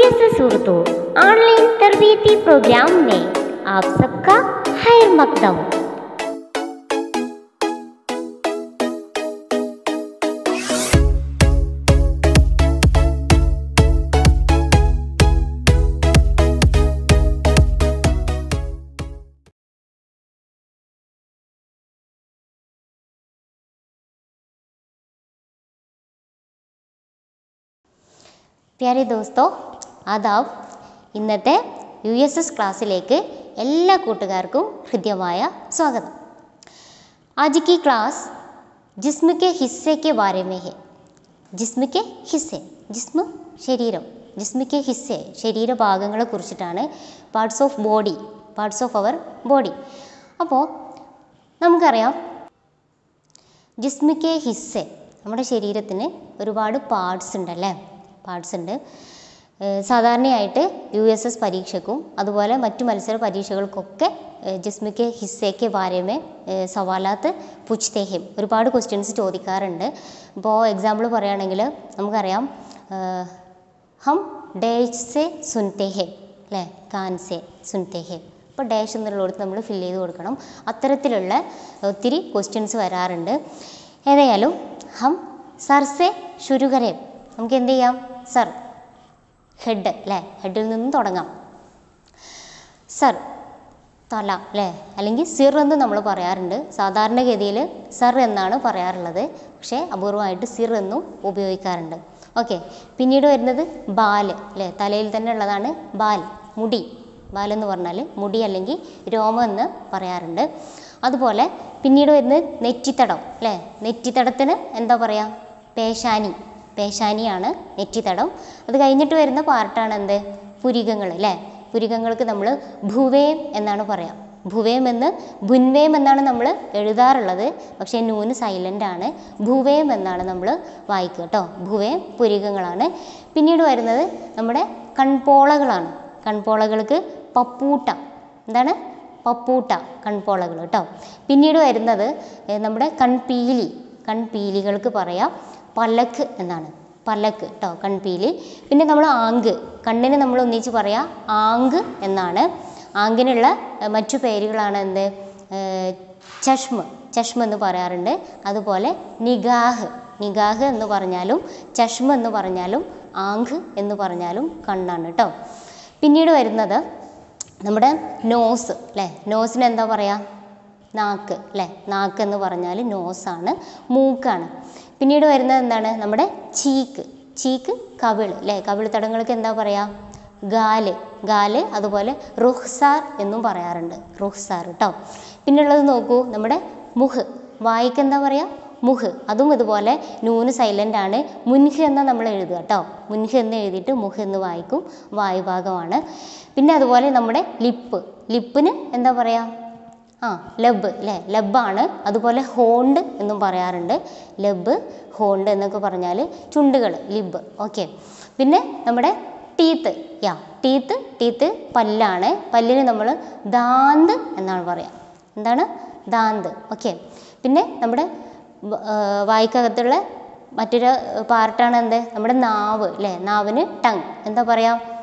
USS Urdu online तरबीती programme में आप सबका खैर मकदम। प्यारे दोस्तों, आदाब। इന്നത്തെ USS ക്ലാസ്സിലേക്ക് എല്ലാ കൂട്ടുകാർക്കും ഹൃദ്യമായ സ്വാഗതം। आज की क्लास जिस्म के हिस्से के बारे में है। जिस्म के हिस्से, जिस्म ശരീരം, जिस्म के हिस्से ശരീരഭാഗങ്ങളെ കുറിച്ചിട്ടാണ്। Parts of body, parts of our body. അപ്പോൾ നമുക്കറിയാം ജിസ്മ കെ ഹിസ്സെ, നമ്മുടെ ശരീരത്തിന് ഒരുപാട് പാർട്സ് ഉണ്ടല്ലേ, പാർട്സ് ഉണ്ട്. സാധാരണയായിട്ട് USS പരീക്ഷയ്ക്കും അതുപോലെ മറ്റു മത്സര പരീക്ഷകൾക്കൊക്കെ Jisma K ഹിസ്സെ K Bare may സവാലാത്ത് പൂച്ച്തേ ഹെ, ഒരുപാട് ക്വസ്റ്റ്യൻസ് ചോദിക്കാറുണ്ട്. ഇപ്പോൾ എക്സാമ്പിൾ പറയുകയാണെങ്കിൽ നമുക്കറിയാം ഹം ഡേഷ് സെ സുൻതേ ഹെ അല്ലേ, കാൻ സെ സുൻതേ ഹെ. അപ്പോൾ ഡാഷ് എന്നുള്ളിടത്ത് നമ്മൾ ഫില്ല് ചെയ്ത് കൊടുക്കണം. അത്തരത്തിലുള്ള ഒത്തിരി ക്വസ്റ്റ്യൻസ് വരാറുണ്ട്. ഏതായാലും ഹം സർ സെ ശുരു കരേം, നമുക്ക് എന്ത് ചെയ്യാം, സർ ഹെഡ് അല്ലേ, ഹെഡിൽ നിന്നും തുടങ്ങാം. സർ തല അല്ലേ, അല്ലെങ്കിൽ സിർ എന്ന് നമ്മൾ പറയാറുണ്ട്. സാധാരണഗതിയിൽ സർ എന്നാണ് പറയാറുള്ളത്, പക്ഷേ അപൂർവമായിട്ട് സിർ എന്നും ഉപയോഗിക്കാറുണ്ട്. ഓക്കെ, പിന്നീട് വരുന്നത് ബാൽ അല്ലേ, തലയിൽ തന്നെ ഉള്ളതാണ് ബാൽ, മുടി. ബാലെന്ന് പറഞ്ഞാൽ മുടി അല്ലെങ്കിൽ രോമം എന്ന് പറയാറുണ്ട്. അതുപോലെ പിന്നീട് വരുന്നത് നെറ്റിത്തടം അല്ലേ, നെറ്റിത്തടത്തിന് എന്താ പറയുക, പേശാനി, പേശാനിയാണ് നെറ്റിത്തടം. അത് കഴിഞ്ഞിട്ട് വരുന്ന പാർട്ടാണ് എന്ത്, പുരികങ്ങൾ അല്ലേ. പുരികങ്ങൾക്ക് നമ്മൾ ഭുവേം എന്നാണ് പറയാം. ഭുവേം എന്ന് ഭുൻവേം എന്നാണ് നമ്മൾ എഴുതാറുള്ളത്, പക്ഷേ നൂന് സൈലൻ്റ് ആണ്. ഭുവേം എന്നാണ് നമ്മൾ വായിക്കുക കേട്ടോ. ഭുവേം പുരികങ്ങളാണ്. പിന്നീട് വരുന്നത് നമ്മുടെ കൺപോളകളാണ്. കൺപോളകൾക്ക് പപ്പൂട്ട, എന്താണ് പപ്പൂട്ട, കൺപോളകൾ കേട്ടോ. പിന്നീട് വരുന്നത് നമ്മുടെ കൺപീലി, കൺപീലികൾക്ക് പറയാം പലക്ക് എന്നാണ്, പലക്ക് കേട്ടോ, കൺപീലി. പിന്നെ നമ്മൾ ആങ്ക്, കണ്ണിന് നമ്മൾ ഒന്നിച്ച് പറയാം ആങ്ക് എന്നാണ്. ആങ്കിനുള്ള മറ്റു പേരുകളാണ് എന്ത്, ചഷ്മ, ചഷ്മ എന്ന് പറയാറുണ്ട്. അതുപോലെ നിഗാഹ്, നിഗാഹ് എന്ന് പറഞ്ഞാലും ചഷ്മ എന്ന് പറഞ്ഞാലും ആങ്ക് എന്ന് പറഞ്ഞാലും കണ്ണാണ് കേട്ടോ. പിന്നീട് വരുന്നത് നമ്മുടെ നോസ് അല്ലേ, നോസിന് എന്താ പറയുക, നാക്ക് അല്ലേ, നാക്ക് എന്ന് പറഞ്ഞാൽ നോസാണ്, മൂക്കാണ്. പിന്നീട് വരുന്നത് എന്താണ്, നമ്മുടെ ചീക്ക്, ചീക്ക് കവിൾ അല്ലേ, കവിൾ തടങ്ങൾക്ക് എന്താ പറയുക, ഗാല്, ഗാല്. അതുപോലെ റുഹ്സാർ എന്നും പറയാറുണ്ട്, റുഹ്സാർ കേട്ടോ. പിന്നുള്ളത് നോക്കൂ, നമ്മുടെ മുഹ്, വായിക്ക് എന്താ പറയുക, മുഹ്. അതും ഇതുപോലെ നൂന് സൈലൻ്റ് ആണ്. മുൻഹ് എന്ന് നമ്മൾ എഴുതുക കേട്ടോ, മുൻഹ് എന്ന് എഴുതിയിട്ട് മുഹ് എന്ന് വായിക്കും, വായുഭാഗമാണ്. പിന്നെ അതുപോലെ നമ്മുടെ ലിപ്പ്, ലിപ്പിന് എന്താ പറയുക, ലബ് അല്ലേ, ലബാണ്. അതുപോലെ ഹോണ്ട് എന്നും പറയാറുണ്ട്, ലബ് ഹോണ്ട് എന്നൊക്കെ പറഞ്ഞാൽ ചുണ്ടുകൾ, ലിബ്. ഓക്കെ, പിന്നെ നമ്മുടെ ടീത്ത്, ടീത്ത്, ടീത്ത് പല്ലാണ്. പല്ലിന് നമ്മൾ ദാന്ത് എന്നാണ് പറയുക, എന്താണ് ദാന്ത്. ഓക്കെ, പിന്നെ നമ്മുടെ വായ്ക്കകത്തുള്ള മറ്റൊരു പാർട്ടാണ് എന്ത്, നമ്മുടെ നാവ് അല്ലേ, നാവിന് ടങ്, എന്താ പറയുക,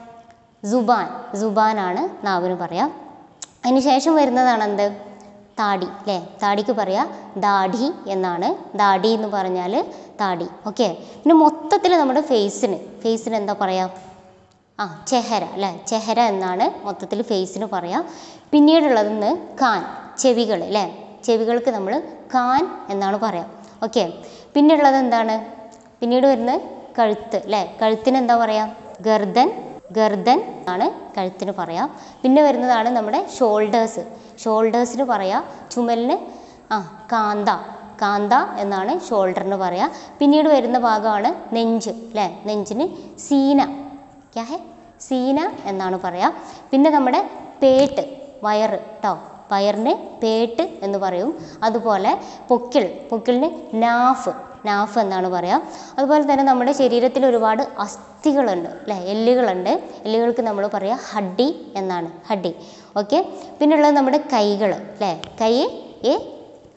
സുബാൻ, സുബാനാണ് നാവിന് പറയാം. അതിന് ശേഷം വരുന്നതാണ് എന്ത്, താടി അല്ലേ, താടിക്ക് പറയാം ദാഢി എന്നാണ്, ദാഢി എന്ന് പറഞ്ഞാൽ താടി. ഓക്കെ, പിന്നെ മൊത്തത്തിൽ നമ്മുടെ ഫേസിന്, ഫേസിന് എന്താ പറയുക, ചെഹര അല്ലേ, ചെഹര എന്നാണ് മൊത്തത്തിൽ ഫേസിന് പറയാം. പിന്നീടുള്ളതെന്ന് കാൻ, ചെവികൾ അല്ലേ, ചെവികൾക്ക് നമ്മൾ കാൻ എന്നാണ് പറയാം. ഓക്കെ, പിന്നെയുള്ളത് എന്താണ്, പിന്നീട് വരുന്നത് കഴുത്ത് അല്ലേ, കഴുത്തിന് എന്താ പറയുക, ഗർദൻ, ഗർദൻ ആണ് കഴുത്തിന് പറയാം. പിന്നെ വരുന്നതാണ് നമ്മുടെ ഷോൾഡേഴ്സ്, ഷോൾഡേഴ്സിന് പറയാം ചുമലിന് കാന്ത, കാന്ത എന്നാണ് ഷോൾഡറിന് പറയാം. പിന്നീട് വരുന്ന ഭാഗമാണ് നെഞ്ച് അല്ലേ, നെഞ്ചിന് സീന, ക്യാ ഹെ, സീന എന്നാണ് പറയാം. പിന്നെ നമ്മുടെ പേട്ട്, വയറ് കേട്ടോ, വയറിന് പേട്ട് എന്ന് പറയും. അതുപോലെ പൊക്കിൾ, പൊക്കിളിന് നാഫ്, നാഫ് എന്നാണ് പറയാം. അതുപോലെ തന്നെ നമ്മുടെ ശരീരത്തിൽ ഒരുപാട് അസ്ഥികളുണ്ട് അല്ലേ, എല്ലുകളുണ്ട്. എല്ലുകൾക്ക് നമ്മൾ പറയാം ഹഡ്ഡി എന്നാണ്, ഹഡ്ഡി. ഓക്കെ, പിന്നുള്ളത് നമ്മുടെ കൈകൾ അല്ലേ, കൈ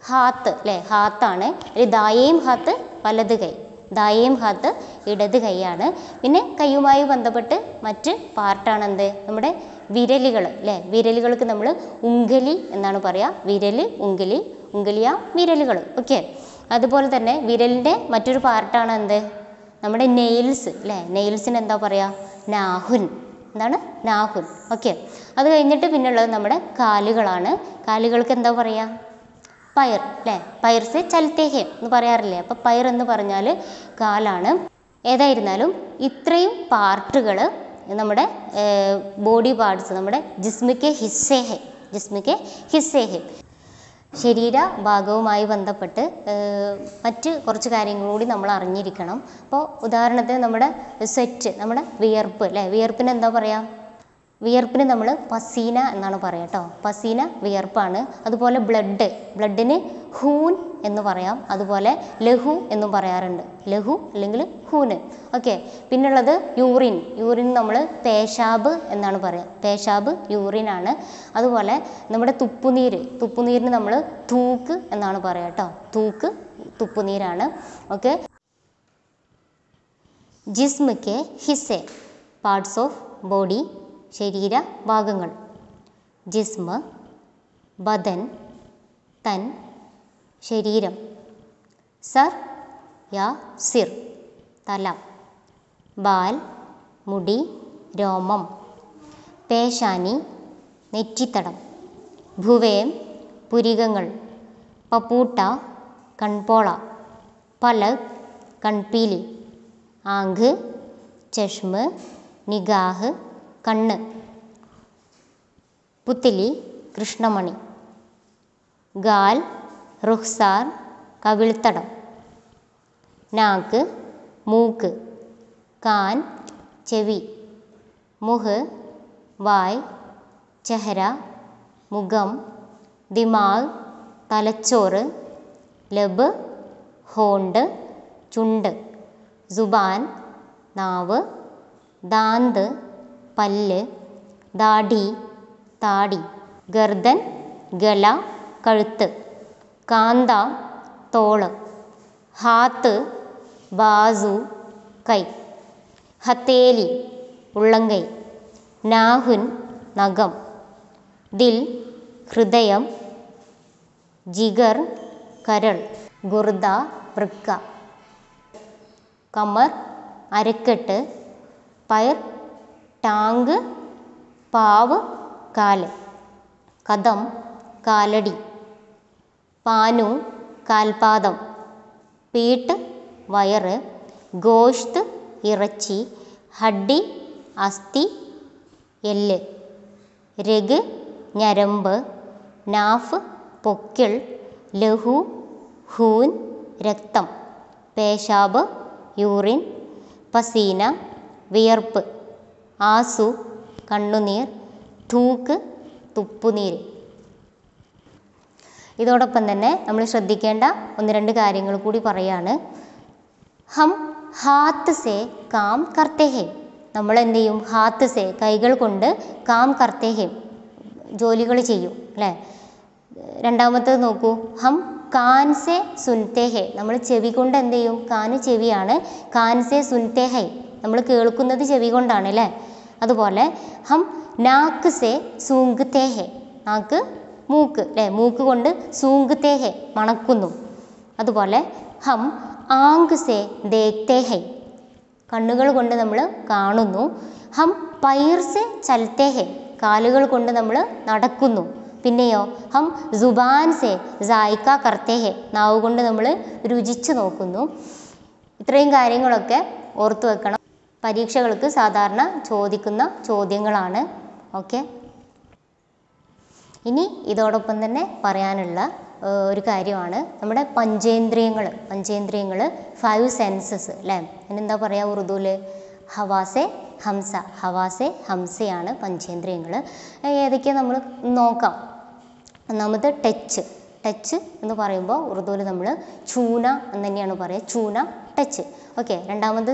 ഹാത്ത് അല്ലേ, ഹാത്താണ്. ദായേം ഹാത്ത് വലത് കൈ, ദായേം ഹാത്ത് ഇടത് കൈയാണ്. പിന്നെ കൈയുമായി ബന്ധപ്പെട്ട് മറ്റ് പാർട്ടാണ് എന്ത്, നമ്മുടെ വിരലുകൾ അല്ലേ. വിരലുകൾക്ക് നമ്മൾ ഉംഗലി എന്നാണ് പറയുക. വിരൽ, ഉംഗലി, ഉംഗലിയ വിരലുകൾ. ഓക്കെ. അതുപോലെ തന്നെ വിരലിൻ്റെ മറ്റൊരു പാർട്ടാണ് എന്ത്, നമ്മുടെ നെയിൽസ് അല്ലേ. നെയിൽസിന് എന്താ പറയുക, നാഹുൻ. എന്താണ്, നാഹുൻ. ഓക്കെ. അത് കഴിഞ്ഞിട്ട് പിന്നുള്ളത് നമ്മുടെ കാലുകളാണ്. കാലുകൾക്ക് എന്താ പറയുക, പയർ അല്ലേ. പയർസ് ചലത്തേഹെ എന്ന് പറയാറില്ലേ. അപ്പോൾ പയർ എന്ന് പറഞ്ഞാൽ കാലാണ്. ഏതായിരുന്നാലും ഇത്രയും പാർട്ടുകൾ നമ്മുടെ ബോഡി പാർട്സ്, നമ്മുടെ ജിസ്മിക്കെ ഹിസ്സേഹെ, ജിസ്മിക്കെ ഹിസ്സേഹെ, ശരീരഭാഗവുമായി ബന്ധപ്പെട്ട് മറ്റ് കുറച്ച് കാര്യങ്ങൾ കൂടി നമ്മൾ അറിഞ്ഞിരിക്കണം. അപ്പോൾ ഉദാഹരണത്തിന് നമ്മുടെ സ്വെറ്റ്, നമ്മുടെ വിയർപ്പ് അല്ലേ. വിയർപ്പിന് എന്താ പറയുക, വിയർപ്പിന് നമ്മൾ പസീന എന്നാണ് പറയുക കേട്ടോ. പസീന വിയർപ്പാണ്. അതുപോലെ ബ്ലഡിന് ഹൂൻ എന്ന് പറയാം. അതുപോലെ ലഹു എന്നും പറയാറുണ്ട്. ലഹു അല്ലെങ്കിൽ ഹൂന്. ഓക്കെ. പിന്നുള്ളത് യൂറിൻ നമ്മൾ പേശാബ് എന്നാണ് പറയുക. പേശാബ് യൂറിനാണ്. അതുപോലെ നമ്മുടെ തുപ്പുനീരിന് നമ്മൾ തൂക്ക് എന്നാണ് പറയുക കേട്ടോ. തൂക്ക് തുപ്പുനീരാണ്. ഓക്കെ. ജിസ്മ് കെ ഹിസ്സെ, പാർട്സ് ഓഫ് ബോഡി, ശരീരഭാഗങ്ങൾ. ജിസ്മ്, ബദൻ, തൻ, ശരീരം. സർ യാ സിർ, തല. ബാൽ, മുടി, രോമം. പേശാനി, നെറ്റിത്തടം. ഭുവേം, പുരികങ്ങൾ. പപ്പൂട്ട, കൺപോള. പലക്, കൺപീലി. ആങ്ക്, ചഷ്മ്, നിഗാഹ്, കണ്ണ്. പുത്തിലി, കൃഷ്ണമണി. ഗാൽ, റുഖ്സാർ, കവിൾത്തടം. നാക്ക്, മൂക്ക്. കാൻ, ചെവി. മുഹ്, വായ്. ചെഹര, മുഖം. ദിമാഗ്, തലച്ചോറ്. ലബ്, ഹോണ്ട്, ചുണ്ട്. സുബാൻ, നാവ്. ദാന്ത്, പല്ല്. ദാഢി, താടി. ഗർദൻ, ഗല, കഴുത്ത്. കാന്ത, തോള്. ഹാത്ത്, ബാസു, കൈ. ഹത്തേലി, ഉള്ളങ്കൈ. നാഹുൻ, നഖം. ദിൽ, ഹൃദയം. ജിഗർ, കരൾ. ഗുർദ, വൃക്ക. കമർ, അരക്കെട്ട്. പയർ, ടാങ്ക്, പാവ്, കാല്. കദം, കാലടി. പാനു, കാൽപാദം. പീട്ട്, വയറ്. ഗോഷ്ത്, ഇറച്ചി. ഹഡ്ഡി, അസ്ഥി, എല്ല്. രഗ്, ഞരമ്പ്. നാഫ്, പൊക്കിൾ. ലഹു, ഹൂൻ, രക്തം. പേശാബ്, യൂറിൻ. പസീന, വിയർപ്പ്. ആസു, കണ്ണുനീർ. തൂക്ക്, തുപ്പുനീര്. ഇതോടൊപ്പം തന്നെ നമ്മൾ ശ്രദ്ധിക്കേണ്ട ഒന്ന് രണ്ട് കാര്യങ്ങൾ കൂടി പറയാണ്. ഹം ഹാത്ത് സേ കാം കർത്തേ ഹെ, നമ്മൾ എന്ത് ചെയ്യും, ഹാത്ത് സേ കൈകൾ കൊണ്ട് കാം കർത്തേ ഹെ ജോലികൾ ചെയ്യും അല്ലേ. രണ്ടാമത്തേത് നോക്കൂ, ഹം കാൻ സേ സുൻതേ ഹെ, നമ്മൾ ചെവി കൊണ്ട് എന്ത് ചെയ്യും, കാന് ചെവിയാണ്. കാൻ സേ സുൻതേ ഹെ, നമ്മൾ കേൾക്കുന്നത് ചെവി കൊണ്ടാണ് അല്ലേ. അതുപോലെ ഹം നാക്ക് സേ സൂങ്ക്തേ ഹെ, നാക്ക് മൂക്ക് അല്ലേ, മൂക്ക് കൊണ്ട് സൂങ്ക്തേ ഹെ മണക്കുന്നു. അതുപോലെ ഹം ആങ്ക് സേ ദേഖ്തേ ഹെ, കണ്ണുകൾ കൊണ്ട് നമ്മൾ കാണുന്നു. ഹം പൈർ സേ ചൽത്തേ ഹെ, കാലുകൾ കൊണ്ട് നമ്മൾ നടക്കുന്നു. പിന്നെയോ ഹം ജുബാൻ സേ ജായിക്ക കർത്തേ ഹെ, നാവ് കൊണ്ട് നമ്മൾ രുചിച്ച് നോക്കുന്നു. ഇത്രയും കാര്യങ്ങളൊക്കെ ഓർത്തു വെക്കണം. പരീക്ഷകൾക്ക് സാധാരണ ചോദിക്കുന്ന ചോദ്യങ്ങളാണ്. ഓക്കെ. ഇനി ഇതോടൊപ്പം തന്നെ പറയാനുള്ള ഒരു കാര്യമാണ് നമ്മുടെ പഞ്ചേന്ദ്രിയങ്ങൾ. 5 സെൻസസ് അല്ലേ. അതിനെന്താ പറയുക ഉറുദുവിൽ? ഹവാസെ ഹംസ. ഹവാസെ ഹംസയാണ് പഞ്ചേന്ദ്രിയങ്ങൾ. ഏതൊക്കെയാണ് നമ്മൾ നോക്കാം. ഒന്നാമത് ടച്ച് എന്ന് പറയുമ്പോൾ ഉറുദുവിൽ നമ്മൾ ചൂന എന്ന് തന്നെയാണ് പറയുക. ചൂന, ടച്ച്. ഓക്കെ. രണ്ടാമത്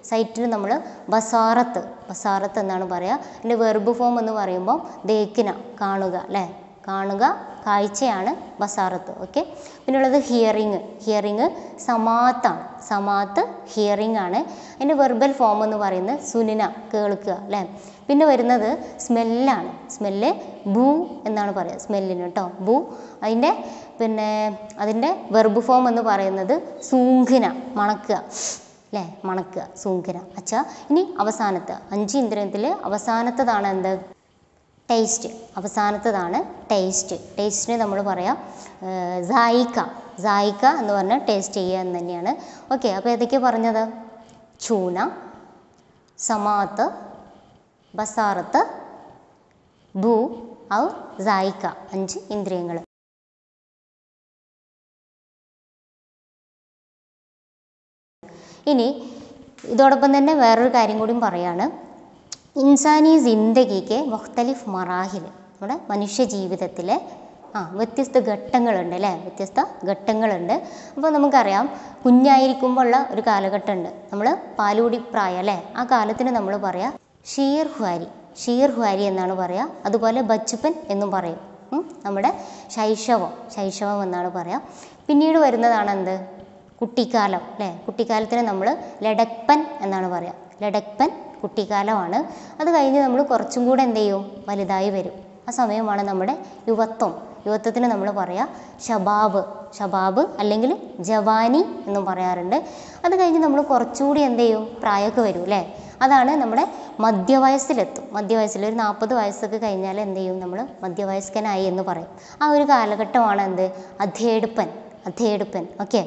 സൈറ്റിന് നമ്മൾ ബസാറത്ത് എന്നാണ് പറയുക. അതിൻ്റെ വെർബ് ഫോം എന്ന് പറയുമ്പോൾ ദേക്കിന, കാണുക അല്ലേ. കാണുക, കാഴ്ചയാണ് ബസാറത്ത്. ഓക്കെ. പിന്നുള്ളത് ഹിയറിങ് സമാത്താണ്. സമാത്ത് ഹിയറിംഗ് ആണ്. അതിൻ്റെ വെർബൽ ഫോം എന്ന് പറയുന്നത് സുനിന, കേൾക്കുക അല്ലേ. പിന്നെ വരുന്നത് സ്മെല്ലാണ്. സ്മെല്ല് ബൂ എന്നാണ് പറയുക സ്മെല്ലിന് കേട്ടോ, ബൂ. അതിൻ്റെ വെർബ് ഫോം എന്ന് പറയുന്നത് സൂങ്ഘന, മണക്കുക അല്ലേ, മണക്കുക, സൂങ്ഘന. അച്ഛാ, ഇനി അവസാനത്തെ 5 ഇന്ദ്രിയത്തിൽ അവസാനത്തതാണ് എന്ത്? ടേസ്റ്റ്. അവസാനത്തതാണ് ടേസ്റ്റ്. ടേസ്റ്റിന് നമ്മൾ പറയാം സായിക്ക എന്ന് പറഞ്ഞാൽ ടേസ്റ്റ് ചെയ്യുക എന്ന് തന്നെയാണ്. ഓക്കെ. അപ്പോൾ ഏതൊക്കെയാണ് പറഞ്ഞത്? ചൂന, സമാത്ത്, ബസാറത്ത്, ഭൂ, ഔ സായിക്ക. 5 ഇന്ദ്രിയങ്ങൾ. ഇനി ഇതോടൊപ്പം തന്നെ വേറൊരു കാര്യം കൂടി പറയാണ്. ഇൻസാനി ജിന്ദഗിക്ക് മുഖ്തലിഫ് മറാഹിൽ, നമ്മുടെ മനുഷ്യ ജീവിതത്തിലെ വ്യത്യസ്ത ഘട്ടങ്ങളുണ്ട് അല്ലേ, വ്യത്യസ്ത ഘട്ടങ്ങളുണ്ട്. അപ്പോൾ നമുക്കറിയാം, കുഞ്ഞായിരിക്കുമ്പോൾ ഉള്ള ഒരു കാലഘട്ടമുണ്ട്, നമ്മൾ പാലുകുടി പ്രായം അല്ലേ, ആ കാലത്തിന് നമ്മൾ പറയാം ഷീർ ഹ്വാരി എന്നാണ് പറയുക. അതുപോലെ ബച്ചുപ്പൻ എന്നും പറയും. നമ്മുടെ ശൈശവം എന്നാണ് പറയുക. പിന്നീട് വരുന്നതാണ് എന്ത്? കുട്ടിക്കാലം അല്ലേ. കുട്ടിക്കാലത്തിന് നമ്മൾ ലഡക്പൻ എന്നാണ് പറയുക. ലഡക്പൻ കുട്ടിക്കാലമാണ്. അത് കഴിഞ്ഞ് നമ്മൾ കുറച്ചും കൂടെ എന്ത് ചെയ്യും? വലുതായി വരും. ആ സമയമാണ് നമ്മുടെ യുവത്വത്തിന് നമ്മൾ പറയാം ഷബാബ് അല്ലെങ്കിൽ ജവാനി എന്നും പറയാറുണ്ട്. അത് കഴിഞ്ഞ് നമ്മൾ കുറച്ചുകൂടി എന്ത് ചെയ്യും? പ്രായമൊക്കെ വരും അല്ലേ. അതാണ് നമ്മുടെ മധ്യവയസ്സിലെത്തും. മധ്യവയസ്സിൽ ഒരു 40 വയസ്സൊക്കെ കഴിഞ്ഞാൽ എന്ത് ചെയ്യും? നമ്മൾ മധ്യവയസ്കനായി എന്ന് പറയും. ആ ഒരു കാലഘട്ടമാണ് എന്ത്? അധേടുപ്പൻ. ഓക്കെ.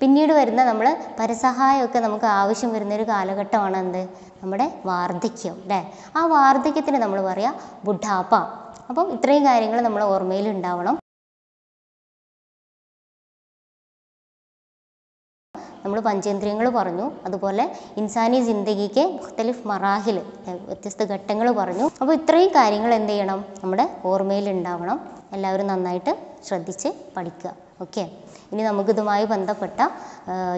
പിന്നീട് വരുന്ന നമ്മൾ പരസഹായമൊക്കെ നമുക്ക് ആവശ്യം വരുന്നൊരു കാലഘട്ടമാണ് എന്ത്? നമ്മുടെ വാർദ്ധക്യം അല്ലേ. ആ വാർദ്ധക്യത്തിന് നമ്മൾ പറയാം ബുഢാപ്പ. അപ്പം ഇത്രയും കാര്യങ്ങൾ നമ്മൾ ഓർമ്മയിൽ ഉണ്ടാവണം. നമ്മൾ പഞ്ചേന്ദ്രിയങ്ങൾ പറഞ്ഞു, അതുപോലെ ഇൻസാനി ജിന്ദഗിക്ക് മുഖ്തലിഫ് മറാഹിൽ, വ്യത്യസ്ത ഘട്ടങ്ങൾ പറഞ്ഞു. അപ്പോൾ ഇത്രയും കാര്യങ്ങൾ എന്ത് ചെയ്യണം? നമ്മുടെ ഓർമ്മയിൽ ഉണ്ടാവണം. എല്ലാവരും നന്നായിട്ട് ശ്രദ്ധിച്ച് പഠിക്കുക. ഓക്കെ. ഇനി നമുക്കിതുമായി ബന്ധപ്പെട്ട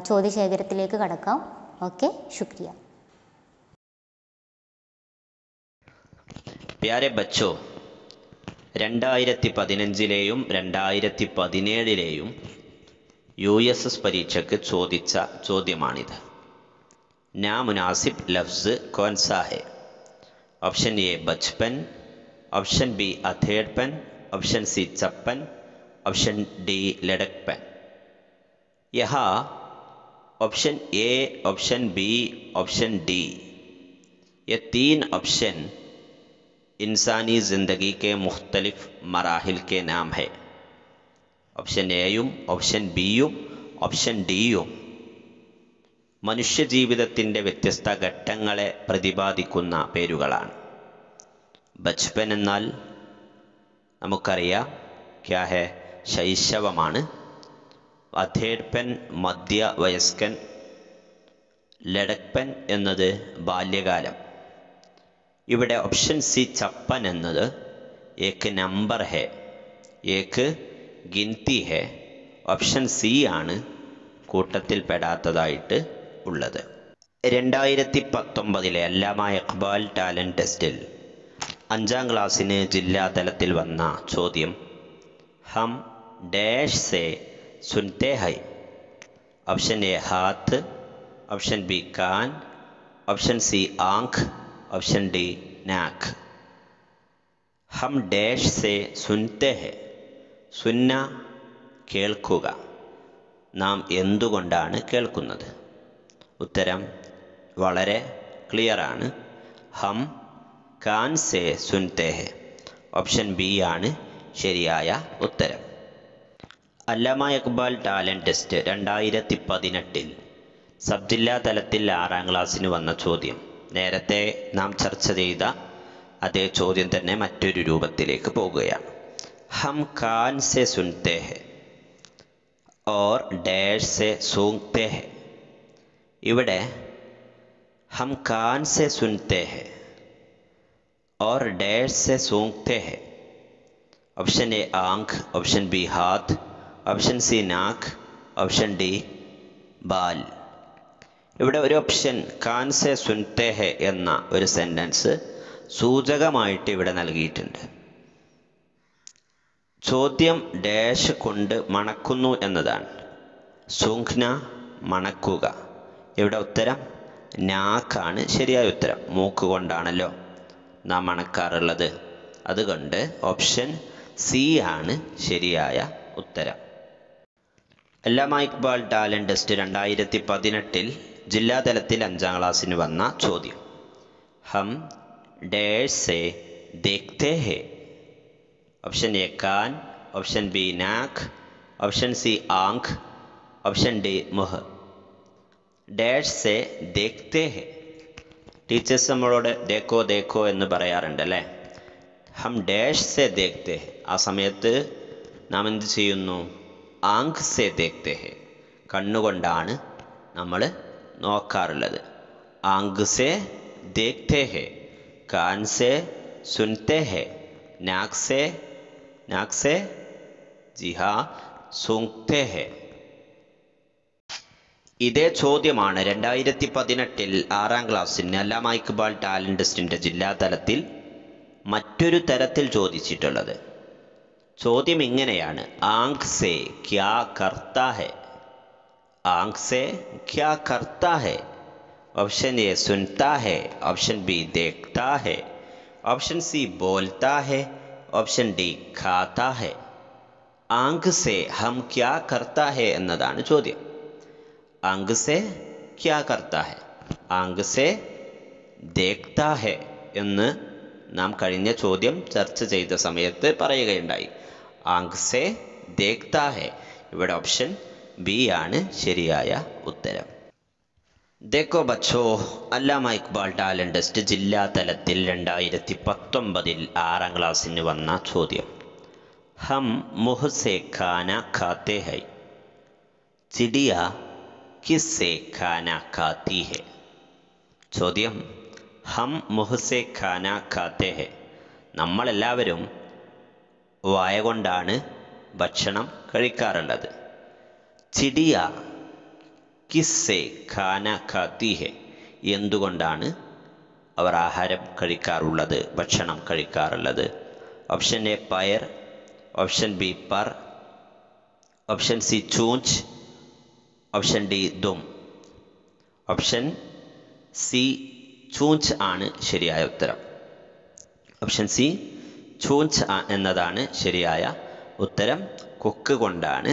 ചോദ്യശേഖരത്തിലേക്ക് കടക്കാം. ഓക്കെ, ശുക്രിയ. പ്യാരെ ബച്ചോ, 2015-ലെയും 2017-ലെയും USS പരീക്ഷയ്ക്ക് ചോദിച്ച ചോദ്യമാണിത്. നാ മുനാസിബ് ലഫ്സ് കോൻ സാ ഹെ? ഓപ്ഷൻ എ ബച്പൻ, ഓപ്ഷൻ ബി അഥേഡ്പൻ, ऑप्शन सी चप्पन, ऑप्शन डी लड़कपन। यहाँ option A, option B, option D, ये 3 ऑप्शन इंसानी ज़िंदगी के मुख्तलिफ मराहिल के नाम है. ऑप्शन എയും ഓപ്ഷൻ ബിയും ഓപ്ഷൻ ഡിയും മനുഷ്യജീവിതത്തിൻ്റെ വ്യത്യസ്ത ഘട്ടങ്ങളെ പ്രതിപാദിക്കുന്ന പേരുകളാണ്. ബച്പൻ എന്നാൽ നമുക്കറിയാം ക്യാ ഹെ, ശൈശവമാണ്. അഥേഡ്പൻ മധ്യവയസ്കൻ. ലഡക്പൻ എന്നത് ബാല്യകാലം. ഇവിടെ ഓപ്ഷൻ സി ചപ്പൻ എന്നത് ഏക്ക് നമ്പർ ഹെ, ഏക്ക് ഗിൻതി ഹെ. ഓപ്ഷൻ സി ആണ് കൂട്ടത്തിൽപ്പെടാത്തതായിട്ട് ഉള്ളത്. 2019 അല്ലാമ ഇഖ്ബാൽ ടാലൻറ്റ് ടെസ്റ്റിൽ 5ാം ക്ലാസ്സിന് ജില്ലാതലത്തിൽ വന്ന ചോദ്യം ഹം ഡാഷ് സേ സുൻതേ ഹൈ. ഓപ്ഷൻ എ ഹാത്ത്, ഓപ്ഷൻ ബി കാൻ, ഓപ്ഷൻ സി ആങ്ക്, ഓപ്ഷൻ ഡി നാക്ക്. ഹം ഡാഷ് സേ സുൻതേ ഹൈ. സുന്ന കേൾക്കുക. നാം എന്തുകൊണ്ടാണ് കേൾക്കുന്നത്? ഉത്തരം വളരെ ക്ലിയറാണ്. ഹം കാൻ സേ സുൻതേ ഹെ. ഓപ്ഷൻ ബി ആണ് ശരിയായ ഉത്തരം. അല്ലാമ ഇഖ്ബാൽ ടാലൻറ്റ് ടെസ്റ്റ് 2018 സബ് ജില്ലാ തലത്തിൽ 6ാം ക്ലാസ്സിന് വന്ന ചോദ്യം. നേരത്തെ നാം ചർച്ച ചെയ്ത അതേ ചോദ്യം തന്നെ മറ്റൊരു രൂപത്തിലേക്ക് പോകുകയാണ്. ഹം കാൻ സെ സുൻതേ ഹെ ഓർ ഡാഷ് സെ സൂങ്തേ ഹെ. ഇവിടെ ഹം കാൻ സെ സുൻതേ ഹെ और डैश से सूंघते हैं. ऑप्शन ए आंख, ऑप्शन बी हाथ, ऑप्शन सी नाक, ऑप्शन डी बाल. ഇവിടെ ഒരു ഓപ്ഷൻ കാൻ സെ സുൻതേ ഹെ എന്ന ഒരു സെൻറ്റൻസ് സൂചകമായിട്ട് ഇവിടെ നൽകിയിട്ടുണ്ട്. ചോദ്യം ഡാഷ് കൊണ്ട് മണക്കുന്നു എന്നതാണ്. സൂങ്ന മണക്കുക. ഇവിടെ ഉത്തരം നാക്കാണ് ശരിയായ ഉത്തരം. മൂക്ക് കൊണ്ടാണല്ലോ നാം മണക്കാറുള്ളത്. അതുകൊണ്ട് ഓപ്ഷൻ സി ആണ് ശരിയായ ഉത്തരം. അല്ലാമ ഇക്ബാൽ ടാലൻറ്റ് ടെസ്റ്റ് 2018 ജില്ലാതലത്തിൽ 5ാം ക്ലാസ്സിന് വന്ന ചോദ്യം. ഹം ഡാഷ് സേ ദേഖ്തേ ഹേ. ഓപ്ഷൻ എ കാൻ, ഓപ്ഷൻ ബി നാക്ക്, ഓപ്ഷൻ സി ആങ്ക്, ഓപ്ഷൻ ഡി മുഹ്. ഡാഷ് സേ ദേഖ്തേ ഹേ. ടീച്ചേഴ്സ് നമ്മളോട് ദേഖോ ദേഖോ എന്ന് പറയാറുണ്ട് അല്ലേ. ഹം ഡാഷ് സേ ദേഖ്തേ ഹേ. ആ സമയത്ത് നാം എന്ത് ചെയ്യുന്നു? ആങ്ക് സേ ദേഖ്തേ ഹേ. കണ്ണുകൊണ്ടാണ് നമ്മൾ നോക്കാറുള്ളത്. ആങ്ക് സേ ദേഖ്തേ ഹേ, കാൻ സേ സുൻതേ ഹേ, നാക്ക് സേ ജി ഹാ സൂങ്തേ ഹേ. ഇതേ ചോദ്യമാണ് 2018 6ാം ക്ലാസ്സിന് അല്ലാമ ഇക്ബാൽ ടാലൻറ്റ് ടെസ്റ്റിൻ്റെ ജില്ലാതലത്തിൽ മറ്റൊരു തരത്തിൽ ചോദിച്ചിട്ടുള്ളത്. ചോദ്യം ഇങ്ങനെയാണ്. ആങ്ക് സേ ക്യാ കർത്താ ഹേ. ആങ്ക് സേ ക്യാ കർത്താ ഹേ. ഓപ്ഷൻ എ സുൻതാ ഹേ, ഓപ്ഷൻ ബി ദേഖ്താ ഹേ, ഓപ്ഷൻ സി ബോൽത്താ ഹേ, ഓപ്ഷൻ ഡി ഖാതാ ഹേ. ആങ്ക് സേ ഹം ക്യാ കർത്താ ഹേ എന്നതാണ് ചോദ്യം. ആങ്ക് സേ ക്യാ കർത്താ ഹേ, ആങ്ക് സേ ദേഖ്താ ഹേ എന്ന് നാം കഴിഞ്ഞ ചോദ്യം ചർച്ച ചെയ്ത സമയത്ത് പറയുകയുണ്ടായി. ആങ്ക് സേ ദേഖ്താ ഹേ. ഇവിടെ ഓപ്ഷൻ ബി ആണ് ശരിയായ ഉത്തരം. देखो बच्चों, അല്ലാമ ഇക്ബാൽ ടാലൻറ്റ് ടെസ്റ്റ് ജില്ലാതലത്തിൽ 2019 6ാം ക്ലാസ്സിന് വന്ന ചോദ്യം. ഹം മുഹ് സേ ഖാന ഖാത്തെ ഹൈ, ചിടിയ കിസ്സേ ഖാന ഖാത്തി ഹെ. ചോദ്യം ഹം മുഹ് സേ ഖാന ഖാത്തെ ഹെ. നമ്മളെല്ലാവരും വായ കൊണ്ടാണ് ഭക്ഷണം കഴിക്കാറുള്ളത്. ചിടിയ കിസ്സേ ഖാന ഖാത്തി ഹെ. എന്തുകൊണ്ടാണ് അവർ ആഹാരം കഴിക്കാറുള്ളത്, ഭക്ഷണം കഴിക്കാറുള്ളത്? ഓപ്ഷൻ എ പയർ, ഓപ്ഷൻ ബി പർ, ഓപ്ഷൻ സി ചൂഞ്ച്, ഓപ്ഷൻ ഡി ദും. ഓപ്ഷൻ സി ചൂഞ്ച് ആണ് ശരിയായ ഉത്തരം. ഓപ്ഷൻ സി ചൂഞ്ച് എന്നതാണ് ശരിയായ ഉത്തരം. കൊക്ക് കൊണ്ടാണ്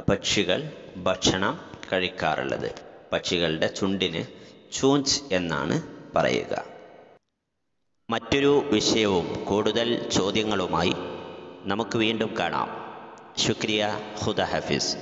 പക്ഷികൾ ഭക്ഷണം കഴിക്കാറുള്ളത്. പക്ഷികളുടെ ചുണ്ടിന് ചൂഞ്ച് എന്നാണ് പറയുക. മറ്റൊരു വിഷയവും കൂടുതൽ ചോദ്യങ്ങളുമായി നമുക്ക് വീണ്ടും കാണാം. ശുക്രിയ. ഖുദ ഹഫീസ്.